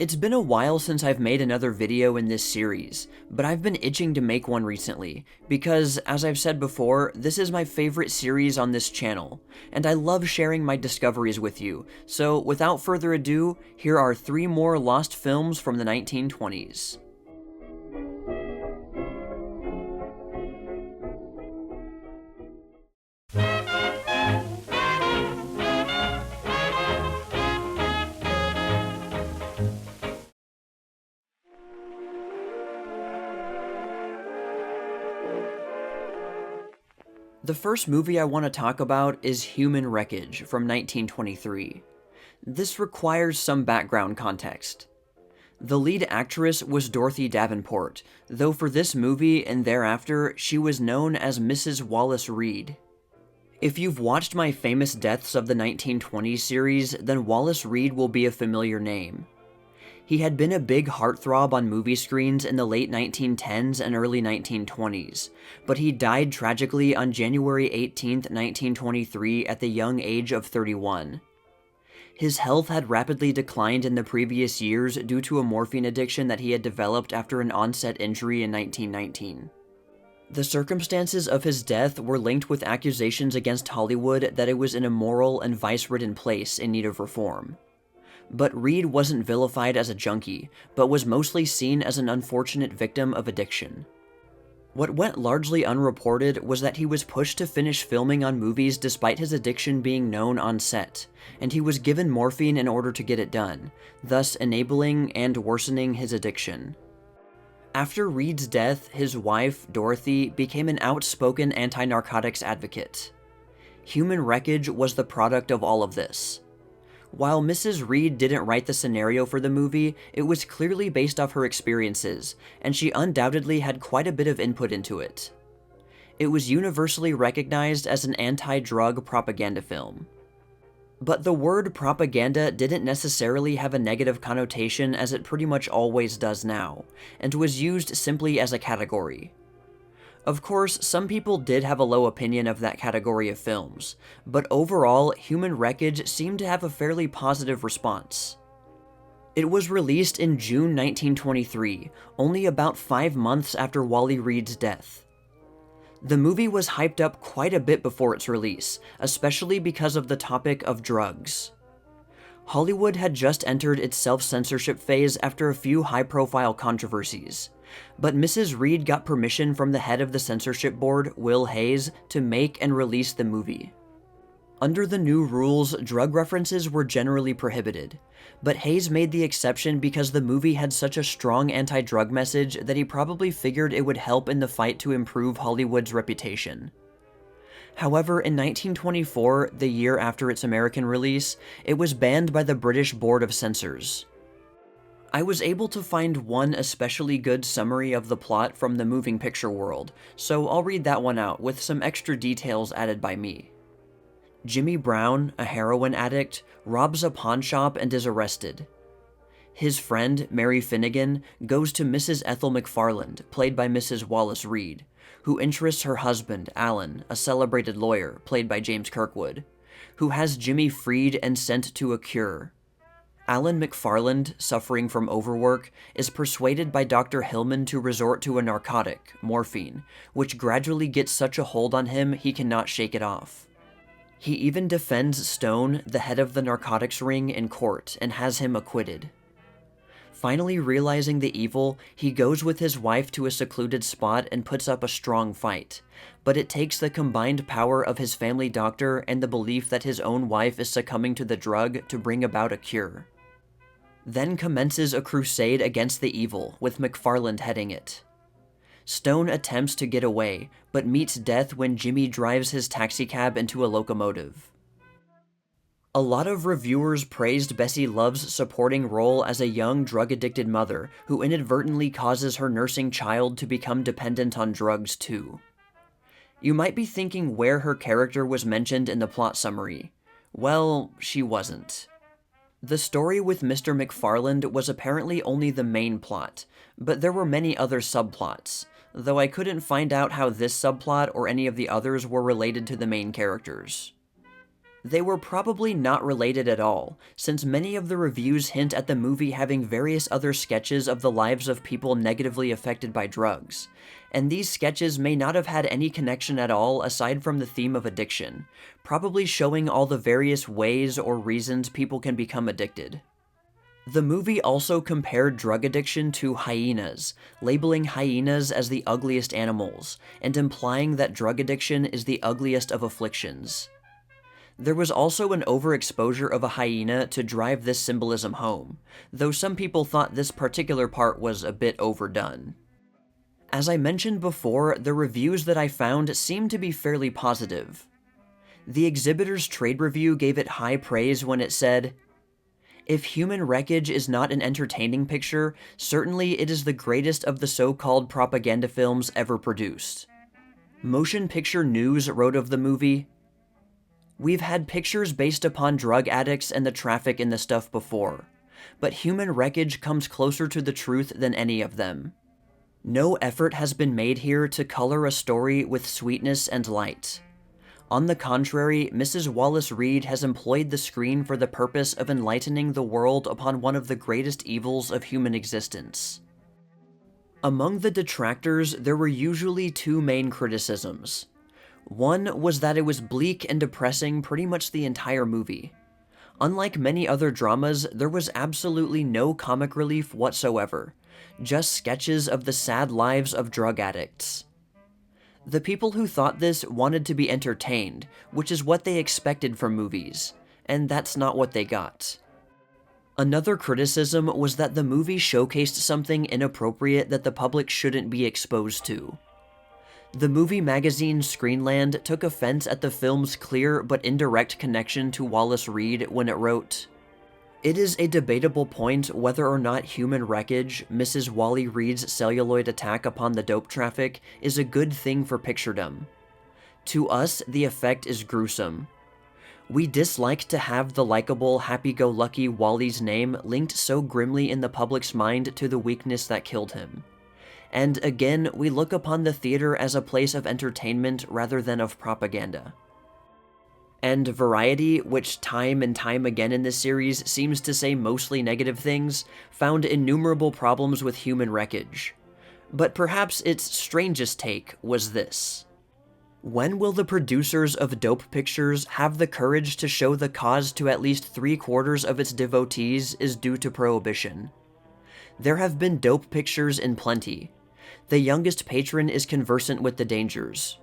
It's been a while since I've made another video in this series, but I've been itching to make one recently, because, as I've said before, this is my favorite series on this channel, and I love sharing my discoveries with you, so without further ado, here are 3 more lost films from the 1920s. The first movie I want to talk about is Human Wreckage from 1923. This requires some background context. The lead actress was Dorothy Davenport, though for this movie and thereafter, she was known as Mrs. Wallace Reed. If you've watched my Famous Deaths of the 1920s series, then Wallace Reed will be a familiar name. He had been a big heartthrob on movie screens in the late 1910s and early 1920s, but he died tragically on January 18, 1923 at the young age of 31. His health had rapidly declined in the previous years due to a morphine addiction that he had developed after an onset injury in 1919. The circumstances of his death were linked with accusations against Hollywood that it was an immoral and vice-ridden place in need of reform. But Reed wasn't vilified as a junkie, but was mostly seen as an unfortunate victim of addiction. What went largely unreported was that he was pushed to finish filming on movies despite his addiction being known on set, and he was given morphine in order to get it done, thus enabling and worsening his addiction. After Reed's death, his wife, Dorothy, became an outspoken anti-narcotics advocate. Human Wreckage was the product of all of this. While Mrs. Reed didn't write the scenario for the movie, it was clearly based off her experiences, and she undoubtedly had quite a bit of input into it. It was universally recognized as an anti-drug propaganda film. But the word propaganda didn't necessarily have a negative connotation as it pretty much always does now, and was used simply as a category. Of course, some people did have a low opinion of that category of films, but overall, Human Wreckage seemed to have a fairly positive response. It was released in June 1923, only about 5 months after Wally Reed's death. The movie was hyped up quite a bit before its release, especially because of the topic of drugs. Hollywood had just entered its self-censorship phase after a few high-profile controversies. But Mrs. Reed got permission from the head of the censorship board, Will Hayes, to make and release the movie. Under the new rules, drug references were generally prohibited, but Hayes made the exception because the movie had such a strong anti-drug message that he probably figured it would help in the fight to improve Hollywood's reputation. However, in 1924, the year after its American release, it was banned by the British Board of Censors. I was able to find one especially good summary of the plot from the Moving Picture World, so I'll read that one out with some extra details added by me. Jimmy Brown, a heroin addict, robs a pawn shop and is arrested. His friend, Mary Finnegan, goes to Mrs. Ethel McFarland, played by Mrs. Wallace Reed, who interests her husband, Alan, a celebrated lawyer, played by James Kirkwood, who has Jimmy freed and sent to a cure. Alan McFarland, suffering from overwork, is persuaded by Dr. Hillman to resort to a narcotic, morphine, which gradually gets such a hold on him he cannot shake it off. He even defends Stone, the head of the narcotics ring, in court and has him acquitted. Finally realizing the evil, he goes with his wife to a secluded spot and puts up a strong fight, but it takes the combined power of his family doctor and the belief that his own wife is succumbing to the drug to bring about a cure. Then commences a crusade against the evil, with McFarland heading it. Stone attempts to get away, but meets death when Jimmy drives his taxicab into a locomotive. A lot of reviewers praised Bessie Love's supporting role as a young drug-addicted mother who inadvertently causes her nursing child to become dependent on drugs too. You might be thinking where her character was mentioned in the plot summary. Well, she wasn't. The story with Mr. McFarland was apparently only the main plot, but there were many other subplots, though I couldn't find out how this subplot or any of the others were related to the main characters. They were probably not related at all, since many of the reviews hint at the movie having various other sketches of the lives of people negatively affected by drugs, and these sketches may not have had any connection at all aside from the theme of addiction, probably showing all the various ways or reasons people can become addicted. The movie also compared drug addiction to hyenas, labeling hyenas as the ugliest animals, and implying that drug addiction is the ugliest of afflictions. There was also an overexposure of a hyena to drive this symbolism home, though some people thought this particular part was a bit overdone. As I mentioned before, the reviews that I found seemed to be fairly positive. The exhibitor's trade review gave it high praise when it said, "If Human Wreckage is not an entertaining picture, certainly it is the greatest of the so-called propaganda films ever produced." Motion Picture News wrote of the movie, "We've had pictures based upon drug addicts and the traffic in the stuff before, but Human Wreckage comes closer to the truth than any of them. No effort has been made here to color a story with sweetness and light. On the contrary, Mrs. Wallace Reed has employed the screen for the purpose of enlightening the world upon one of the greatest evils of human existence." Among the detractors, there were usually two main criticisms. One was that it was bleak and depressing pretty much the entire movie. Unlike many other dramas, there was absolutely no comic relief whatsoever, just sketches of the sad lives of drug addicts. The people who thought this wanted to be entertained, which is what they expected from movies, and that's not what they got. Another criticism was that the movie showcased something inappropriate that the public shouldn't be exposed to. The movie magazine Screenland took offense at the film's clear but indirect connection to Wallace Reed when it wrote, "It is a debatable point whether or not Human Wreckage, Mrs. Wally Reed's celluloid attack upon the dope traffic, is a good thing for picturedom. To us, the effect is gruesome. We dislike to have the likable, happy-go-lucky Wally's name linked so grimly in the public's mind to the weakness that killed him. And again, we look upon the theater as a place of entertainment rather than of propaganda." And Variety, which time and time again in this series seems to say mostly negative things, found innumerable problems with Human Wreckage. But perhaps its strangest take was this: "When will the producers of dope pictures have the courage to show the cause to at least 3/4 of its devotees is due to prohibition? There have been dope pictures in plenty. The youngest patron is conversant with the dangers.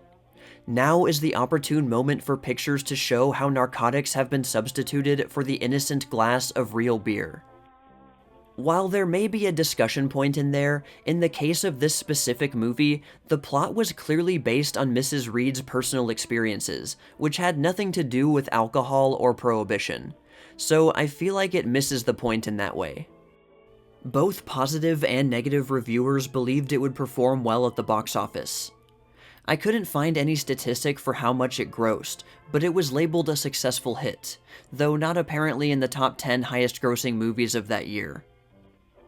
Now is the opportune moment for pictures to show how narcotics have been substituted for the innocent glass of real beer." While there may be a discussion point in there, in the case of this specific movie, the plot was clearly based on Mrs. Reed's personal experiences, which had nothing to do with alcohol or prohibition, so I feel like it misses the point in that way. Both positive and negative reviewers believed it would perform well at the box office. I couldn't find any statistic for how much it grossed, but it was labeled a successful hit, though not apparently in the top 10 highest-grossing movies of that year.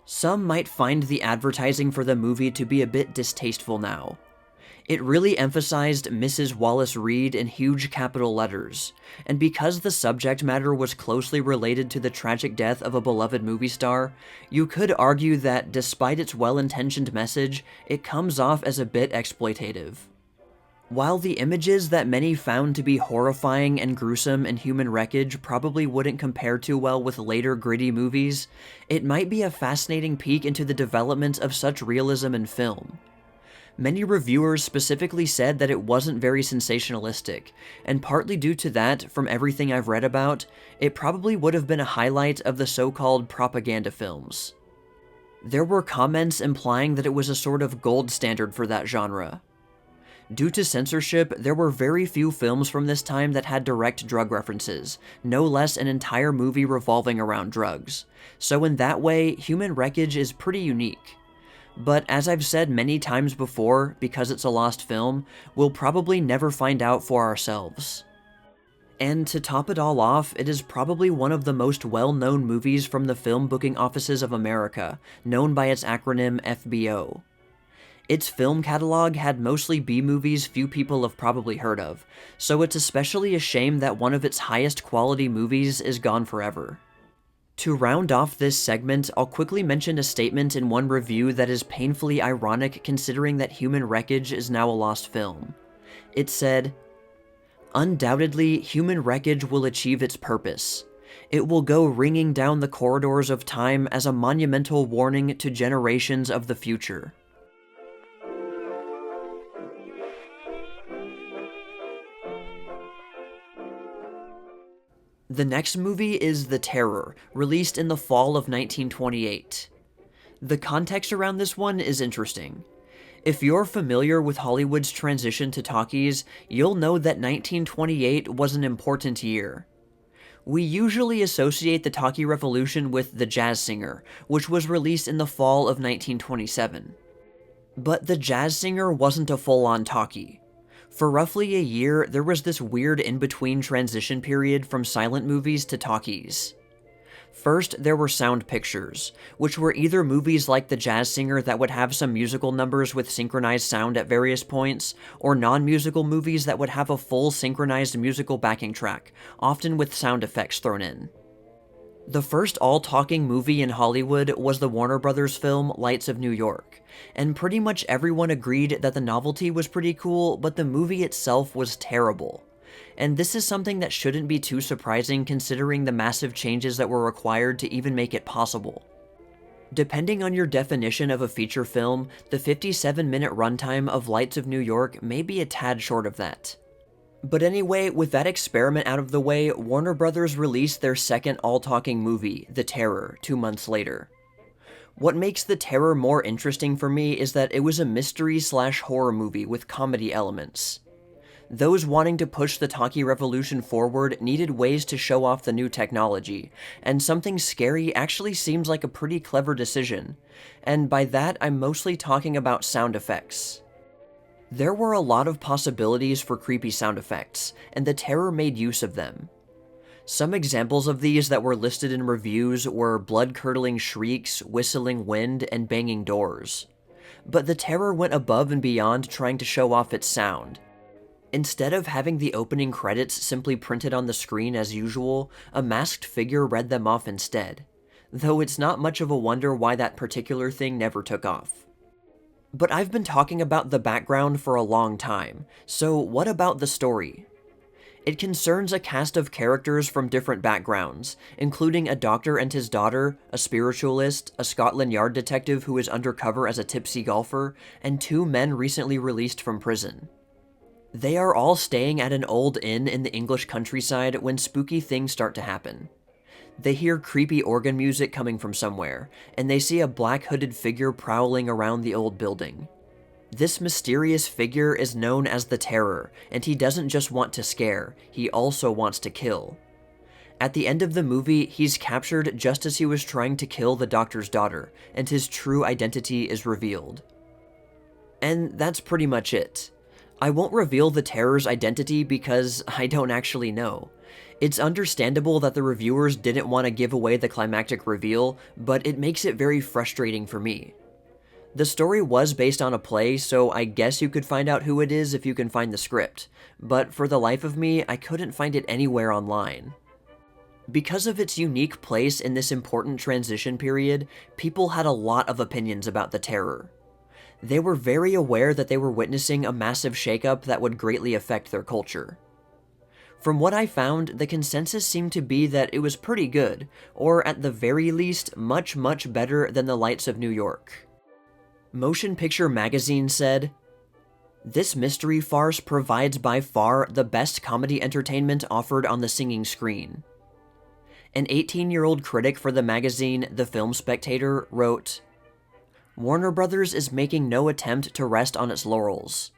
Some might find the advertising for the movie to be a bit distasteful now. It really emphasized Mrs. Wallace Reed in huge capital letters, and because the subject matter was closely related to the tragic death of a beloved movie star, you could argue that despite its well-intentioned message, it comes off as a bit exploitative. While the images that many found to be horrifying and gruesome in Human Wreckage probably wouldn't compare too well with later gritty movies, it might be a fascinating peek into the development of such realism in film. Many reviewers specifically said that it wasn't very sensationalistic, and partly due to that, from everything I've read about, it probably would have been a highlight of the so-called propaganda films. There were comments implying that it was a sort of gold standard for that genre. Due to censorship, there were very few films from this time that had direct drug references, no less an entire movie revolving around drugs. So in that way, Human Wreckage is pretty unique. But as I've said many times before, because it's a lost film, we'll probably never find out for ourselves. And to top it all off, it is probably one of the most well-known movies from the Film Booking Offices of America, known by its acronym FBO. Its film catalog had mostly B-movies few people have probably heard of, so it's especially a shame that one of its highest quality movies is gone forever. To round off this segment, I'll quickly mention a statement in one review that is painfully ironic considering that Human Wreckage is now a lost film. It said, "Undoubtedly, Human Wreckage will achieve its purpose. It will go ringing down the corridors of time as a monumental warning to generations of the future." The next movie is The Terror, released in the fall of 1928. The context around this one is interesting. If you're familiar with Hollywood's transition to talkies, you'll know that 1928 was an important year. We usually associate the talkie revolution with The Jazz Singer, which was released in the fall of 1927. But The Jazz Singer wasn't a full-on talkie. For roughly a year, there was this weird in-between transition period from silent movies to talkies. First, there were sound pictures, which were either movies like The Jazz Singer that would have some musical numbers with synchronized sound at various points, or non-musical movies that would have a full synchronized musical backing track, often with sound effects thrown in. The first all-talking movie in Hollywood was the Warner Brothers film Lights of New York, and pretty much everyone agreed that the novelty was pretty cool, but the movie itself was terrible. And this is something that shouldn't be too surprising considering the massive changes that were required to even make it possible. Depending on your definition of a feature film, the 57-minute runtime of Lights of New York may be a tad short of that. But anyway, with that experiment out of the way, Warner Brothers released their second all-talking movie, The Terror, 2 months later. What makes The Terror more interesting for me is that it was a mystery/horror movie with comedy elements. Those wanting to push the talkie revolution forward needed ways to show off the new technology, and something scary actually seems like a pretty clever decision, and by that I'm mostly talking about sound effects. There were a lot of possibilities for creepy sound effects, and The Terror made use of them. Some examples of these that were listed in reviews were blood-curdling shrieks, whistling wind, and banging doors. But The Terror went above and beyond trying to show off its sound. Instead of having the opening credits simply printed on the screen as usual, a masked figure read them off instead, though it's not much of a wonder why that particular thing never took off. But I've been talking about the background for a long time, so what about the story? It concerns a cast of characters from different backgrounds, including a doctor and his daughter, a spiritualist, a Scotland Yard detective who is undercover as a tipsy golfer, and 2 men recently released from prison. They are all staying at an old inn in the English countryside when spooky things start to happen. They hear creepy organ music coming from somewhere, and they see a black hooded figure prowling around the old building. This mysterious figure is known as the Terror, and he doesn't just want to scare, he also wants to kill. At the end of the movie, he's captured just as he was trying to kill the doctor's daughter, and his true identity is revealed. And that's pretty much it. I won't reveal the Terror's identity because I don't actually know. It's understandable that the reviewers didn't want to give away the climactic reveal, but it makes it very frustrating for me. The story was based on a play, so I guess you could find out who it is if you can find the script, but for the life of me, I couldn't find it anywhere online. Because of its unique place in this important transition period, people had a lot of opinions about the Terror. They were very aware that they were witnessing a massive shakeup that would greatly affect their culture. From what I found, the consensus seemed to be that it was pretty good, or at the very least, much better than The Lights of New York. Motion Picture Magazine said, "This mystery farce provides by far the best comedy entertainment offered on the singing screen." An 18-year-old critic for the magazine The Film Spectator wrote, "Warner Brothers is making no attempt to rest on its laurels.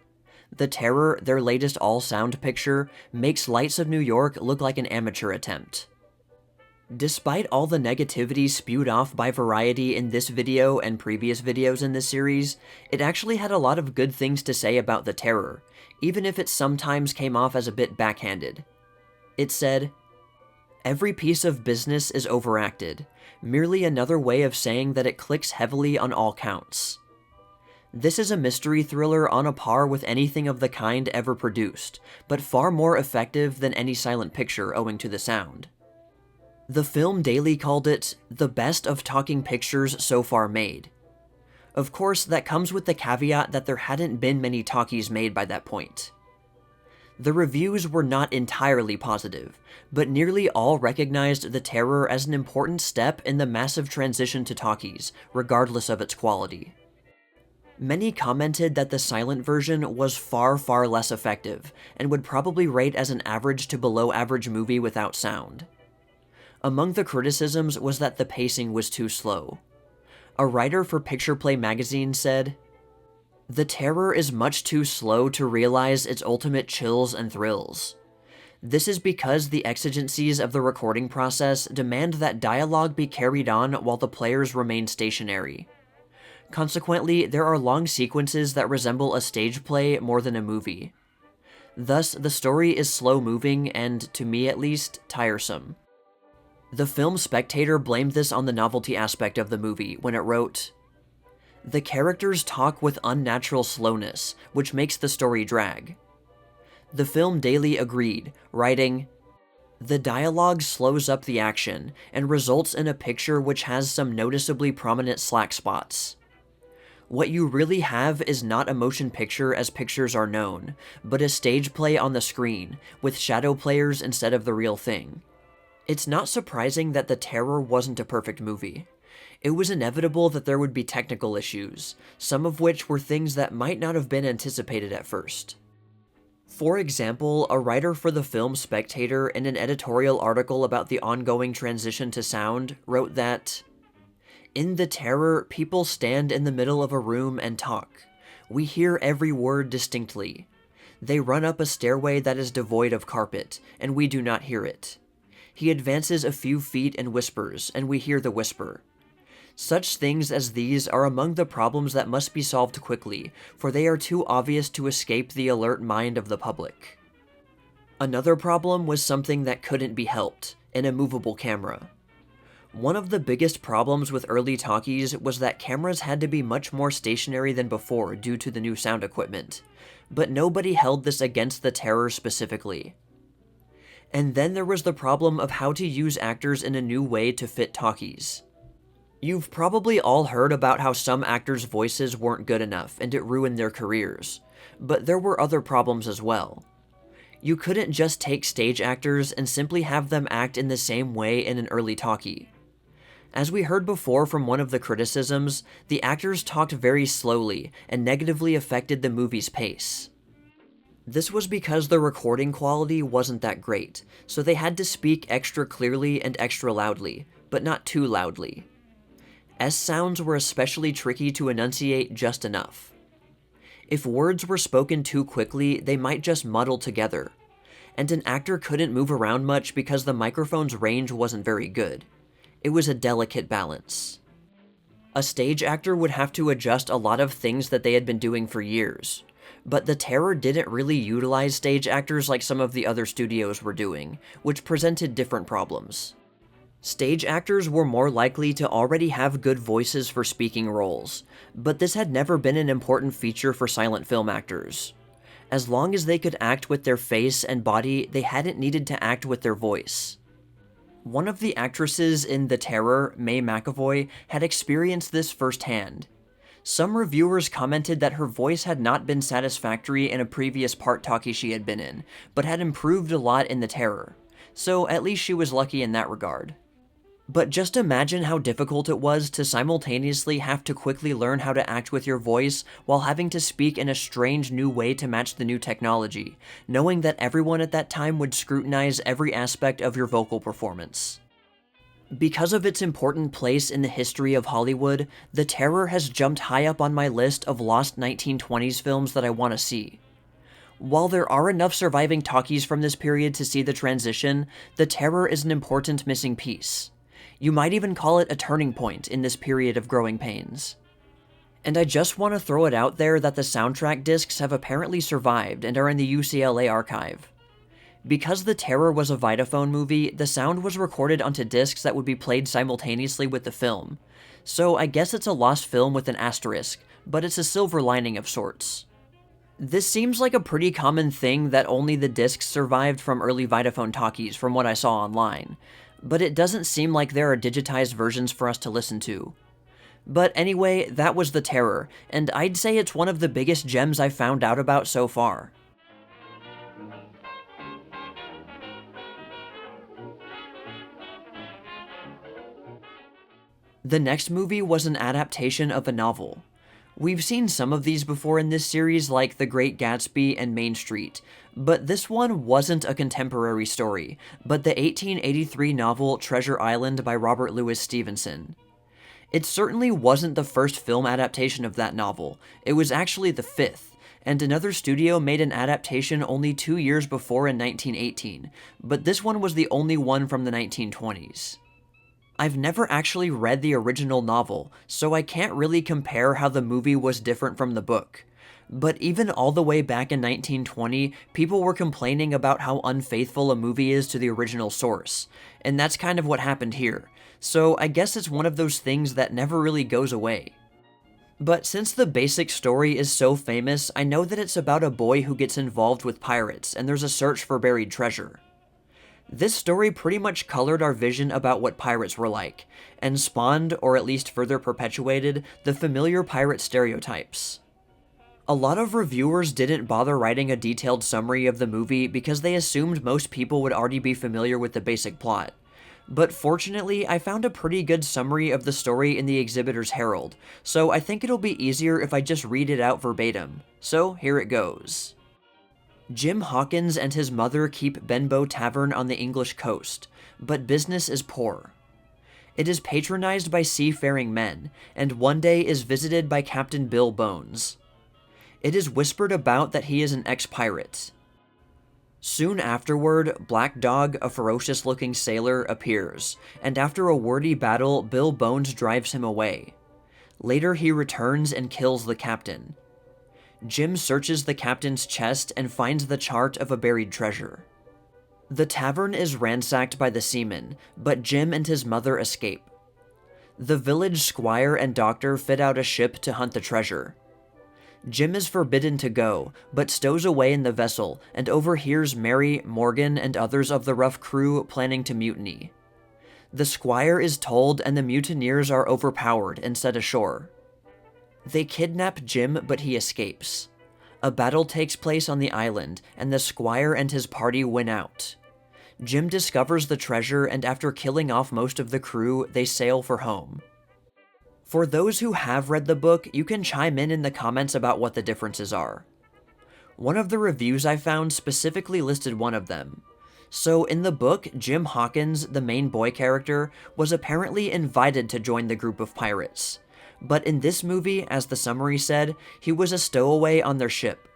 The Terror, their latest all-sound picture, makes Lights of New York look like an amateur attempt." Despite all the negativity spewed off by Variety in this video and previous videos in this series, it actually had a lot of good things to say about The Terror, even if it sometimes came off as a bit backhanded. It said, "Every piece of business is overacted, merely another way of saying that it clicks heavily on all counts. This is a mystery thriller on a par with anything of the kind ever produced, but far more effective than any silent picture owing to the sound. The Film Daily called it the best of talking pictures so far made. Of course, that comes with the caveat that there hadn't been many talkies made by that point. The reviews were not entirely positive, but nearly all recognized The Terror as an important step in the massive transition to talkies, regardless of its quality. Many commented that the silent version was far, far less effective, and would probably rate as an average to below average movie without sound. Among the criticisms was that the pacing was too slow. A writer for Picture Play magazine said, "The Terror is much too slow to realize its ultimate chills and thrills. This is because the exigencies of the recording process demand that dialogue be carried on while the players remain stationary. Consequently, there are long sequences that resemble a stage play more than a movie. Thus, the story is slow-moving and, to me at least, tiresome." The Film Spectator blamed this on the novelty aspect of the movie when it wrote, "The characters talk with unnatural slowness, which makes the story drag." The Film Daily agreed, writing, "The dialogue slows up the action and results in a picture which has some noticeably prominent slack spots. What you really have is not a motion picture as pictures are known, but a stage play on the screen, with shadow players instead of the real thing. It's not surprising that The Terror wasn't a perfect movie. It was inevitable that there would be technical issues, some of which were things that might not have been anticipated at first." For example, a writer for the Film Spectator in an editorial article about the ongoing transition to sound wrote that, "In The Terror, people stand in the middle of a room and talk. We hear every word distinctly. They run up a stairway that is devoid of carpet, and we do not hear it. He advances a few feet and whispers, and we hear the whisper. Such things as these are among the problems that must be solved quickly, for they are too obvious to escape the alert mind of the public." Another problem was something that couldn't be helped: an immovable camera. One of the biggest problems with early talkies was that cameras had to be much more stationary than before due to the new sound equipment, but nobody held this against The Terror specifically. And then there was the problem of how to use actors in a new way to fit talkies. You've probably all heard about how some actors' voices weren't good enough and it ruined their careers, but there were other problems as well. You couldn't just take stage actors and simply have them act in the same way in an early talkie. As we heard before from one of the criticisms, the actors talked very slowly and negatively affected the movie's pace. This was because the recording quality wasn't that great, so they had to speak extra clearly and extra loudly, but not too loudly. S sounds were especially tricky to enunciate just enough. If words were spoken too quickly, they might just muddle together, and an actor couldn't move around much because the microphone's range wasn't very good. It was a delicate balance. A stage actor would have to adjust a lot of things that they had been doing for years, but The Terror didn't really utilize stage actors like some of the other studios were doing, which presented different problems. Stage actors were more likely to already have good voices for speaking roles, but this had never been an important feature for silent film actors. As long as they could act with their face and body, they hadn't needed to act with their voice. One of the actresses in The Terror, Mae McAvoy, had experienced this firsthand. Some reviewers commented that her voice had not been satisfactory in a previous part talkie she had been in, but had improved a lot in The Terror, so at least she was lucky in that regard. But just imagine how difficult it was to simultaneously have to quickly learn how to act with your voice while having to speak in a strange new way to match the new technology, knowing that everyone at that time would scrutinize every aspect of your vocal performance. Because of its important place in the history of Hollywood, The Terror has jumped high up on my list of lost 1920s films that I want to see. While there are enough surviving talkies from this period to see the transition, The Terror is an important missing piece. You might even call it a turning point in this period of growing pains. And I just want to throw it out there that the soundtrack discs have apparently survived and are in the UCLA archive. Because The Terror was a Vitaphone movie, the sound was recorded onto discs that would be played simultaneously with the film. So I guess it's a lost film with an asterisk, but it's a silver lining of sorts. This seems like a pretty common thing that only the discs survived from early Vitaphone talkies from what I saw online, but it doesn't seem like there are digitized versions for us to listen to. But anyway, that was The Terror, and I'd say it's one of the biggest gems I've found out about so far. The next movie was an adaptation of a novel. We've seen some of these before in this series, like The Great Gatsby and Main Street, but this one wasn't a contemporary story, but the 1883 novel Treasure Island by Robert Louis Stevenson. It certainly wasn't the first film adaptation of that novel, it was actually the fifth, and another studio made an adaptation only 2 years before in 1918, but this one was the only one from the 1920s. I've never actually read the original novel, so I can't really compare how the movie was different from the book. But even all the way back in 1920, people were complaining about how unfaithful a movie is to the original source, and that's kind of what happened here. So I guess it's one of those things that never really goes away. But since the basic story is so famous, I know that it's about a boy who gets involved with pirates, and there's a search for buried treasure. This story pretty much colored our vision about what pirates were like, and spawned, or at least further perpetuated, the familiar pirate stereotypes. A lot of reviewers didn't bother writing a detailed summary of the movie because they assumed most people would already be familiar with the basic plot. But fortunately, I found a pretty good summary of the story in the Exhibitor's Herald, so I think it'll be easier if I just read it out verbatim. So here it goes. Jim Hawkins and his mother keep Benbow Tavern on the English coast, but business is poor. It is patronized by seafaring men, and one day is visited by Captain Bill Bones. It is whispered about that he is an ex-pirate. Soon afterward, Black Dog, a ferocious-looking sailor, appears, and after a wordy battle, Bill Bones drives him away. Later he returns and kills the captain. Jim searches the captain's chest and finds the chart of a buried treasure. The tavern is ransacked by the seamen, but Jim and his mother escape. The village squire and doctor fit out a ship to hunt the treasure. Jim is forbidden to go, but stows away in the vessel and overhears Mary, Morgan, and others of the rough crew planning to mutiny. The squire is told and the mutineers are overpowered and set ashore. They kidnap Jim, but he escapes. A battle takes place on the island, and the squire and his party win out. Jim discovers the treasure, and after killing off most of the crew, they sail for home. For those who have read the book, you can chime in the comments about what the differences are. One of the reviews I found specifically listed one of them. So in the book, Jim Hawkins, the main boy character, was apparently invited to join the group of pirates. But in this movie, as the summary said, he was a stowaway on their ship.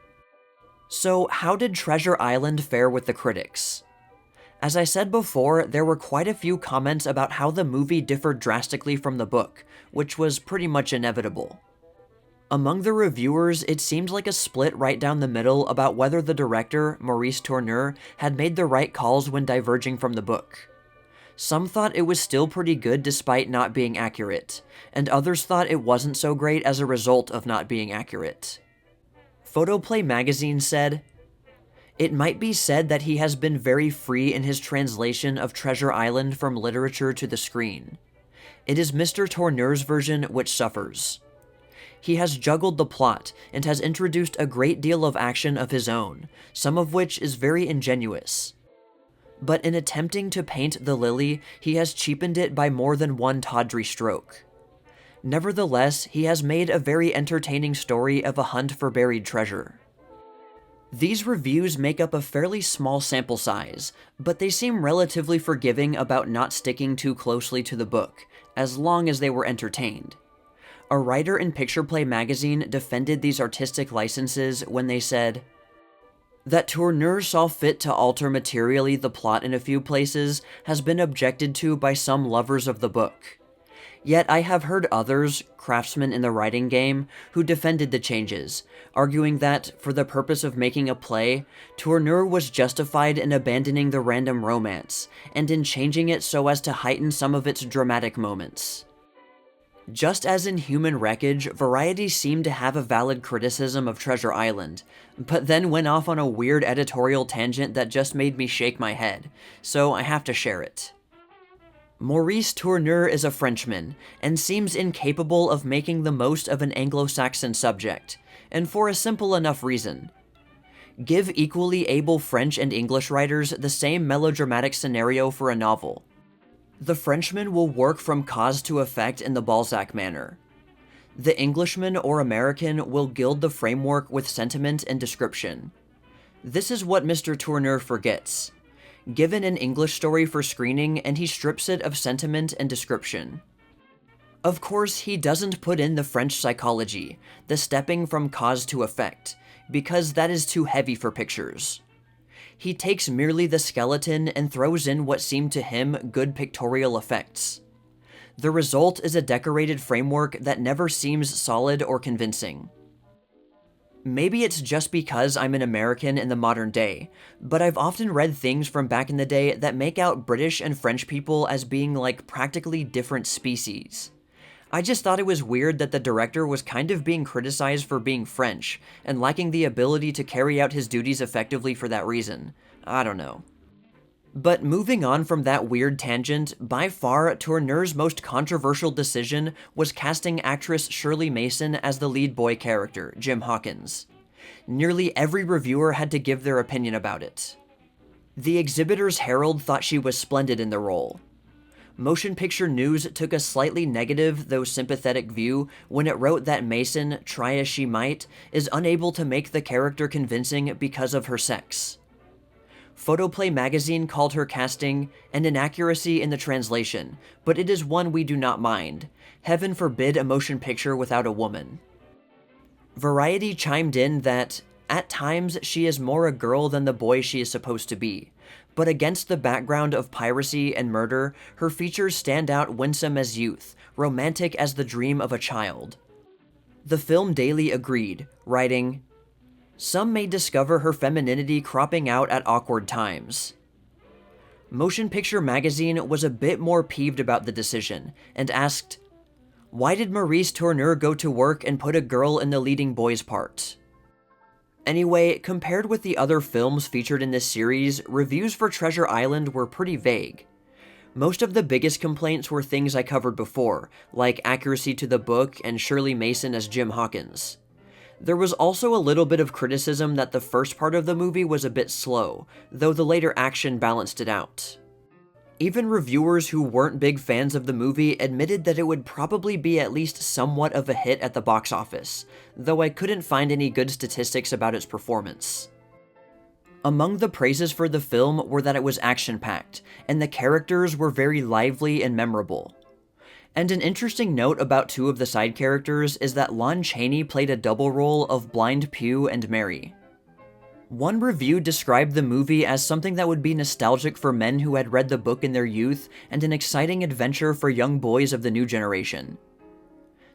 So how did Treasure Island fare with the critics? As I said before, there were quite a few comments about how the movie differed drastically from the book, which was pretty much inevitable. Among the reviewers, it seemed like a split right down the middle about whether the director, Maurice Tourneur, had made the right calls when diverging from the book. Some thought it was still pretty good despite not being accurate, and others thought it wasn't so great as a result of not being accurate. Photoplay magazine said, "It might be said that he has been very free in his translation of Treasure Island from literature to the screen. It is Mr. Tourneur's version which suffers. He has juggled the plot and has introduced a great deal of action of his own, some of which is very ingenious. But in attempting to paint the lily, he has cheapened it by more than one tawdry stroke. Nevertheless, he has made a very entertaining story of a hunt for buried treasure." These reviews make up a fairly small sample size, but they seem relatively forgiving about not sticking too closely to the book, as long as they were entertained. A writer in Picture Play magazine defended these artistic licenses when they said, "That Tourneur saw fit to alter materially the plot in a few places has been objected to by some lovers of the book. Yet I have heard others, craftsmen in the writing game, who defended the changes, arguing that, for the purpose of making a play, Tourneur was justified in abandoning the random romance, and in changing it so as to heighten some of its dramatic moments." Just as in Human Wreckage, Variety seemed to have a valid criticism of Treasure Island, but then went off on a weird editorial tangent that just made me shake my head, so I have to share it. Maurice Tourneur is a Frenchman, and seems incapable of making the most of an Anglo-Saxon subject, and for a simple enough reason. Give equally able French and English writers the same melodramatic scenario for a novel. The Frenchman will work from cause to effect in the Balzac manner. The Englishman or American will gild the framework with sentiment and description. This is what Mr. Tourneur forgets. Given an English story for screening, and he strips it of sentiment and description. Of course, he doesn't put in the French psychology, the stepping from cause to effect, because that is too heavy for pictures. He takes merely the skeleton and throws in what seem to him good pictorial effects. The result is a decorated framework that never seems solid or convincing. Maybe it's just because I'm an American in the modern day, but I've often read things from back in the day that make out British and French people as being like practically different species. I just thought it was weird that the director was kind of being criticized for being French, and lacking the ability to carry out his duties effectively for that reason. I don't know. But moving on from that weird tangent, by far, Tourneur's most controversial decision was casting actress Shirley Mason as the lead boy character, Jim Hawkins. Nearly every reviewer had to give their opinion about it. The Exhibitor's Herald thought she was splendid in the role. Motion Picture News took a slightly negative, though sympathetic view when it wrote that Mason, try as she might, is unable to make the character convincing because of her sex. Photoplay magazine called her casting an inaccuracy in the translation, but it is one we do not mind. Heaven forbid a motion picture without a woman. Variety chimed in that, at times she is more a girl than the boy she is supposed to be, but against the background of piracy and murder, her features stand out winsome as youth, romantic as the dream of a child. The Film Daily agreed, writing, "Some may discover her femininity cropping out at awkward times." Motion Picture Magazine was a bit more peeved about the decision, and asked, "Why did Maurice Tourneur go to work and put a girl in the leading boy's part?" Anyway, compared with the other films featured in this series, reviews for Treasure Island were pretty vague. Most of the biggest complaints were things I covered before, like accuracy to the book and Shirley Mason as Jim Hawkins. There was also a little bit of criticism that the first part of the movie was a bit slow, though the later action balanced it out. Even reviewers who weren't big fans of the movie admitted that it would probably be at least somewhat of a hit at the box office, though I couldn't find any good statistics about its performance. Among the praises for the film were that it was action-packed, and the characters were very lively and memorable. And an interesting note about two of the side characters is that Lon Chaney played a double role of Blind Pew and Mary. One review described the movie as something that would be nostalgic for men who had read the book in their youth, and an exciting adventure for young boys of the new generation.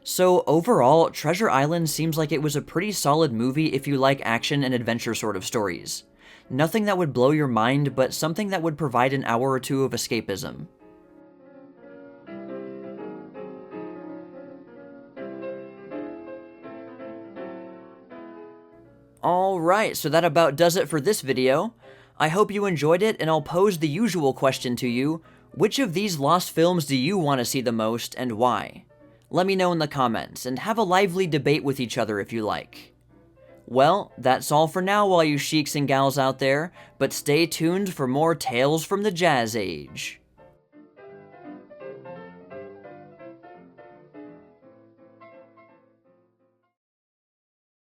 So overall, Treasure Island seems like it was a pretty solid movie if you like action and adventure sort of stories. Nothing that would blow your mind, but something that would provide an hour or two of escapism. Alright, so that about does it for this video. I hope you enjoyed it, and I'll pose the usual question to you. Which of these lost films do you want to see the most, and why? Let me know in the comments, and have a lively debate with each other if you like. Well, that's all for now, all you sheiks and gals out there, but stay tuned for more tales from the Jazz Age.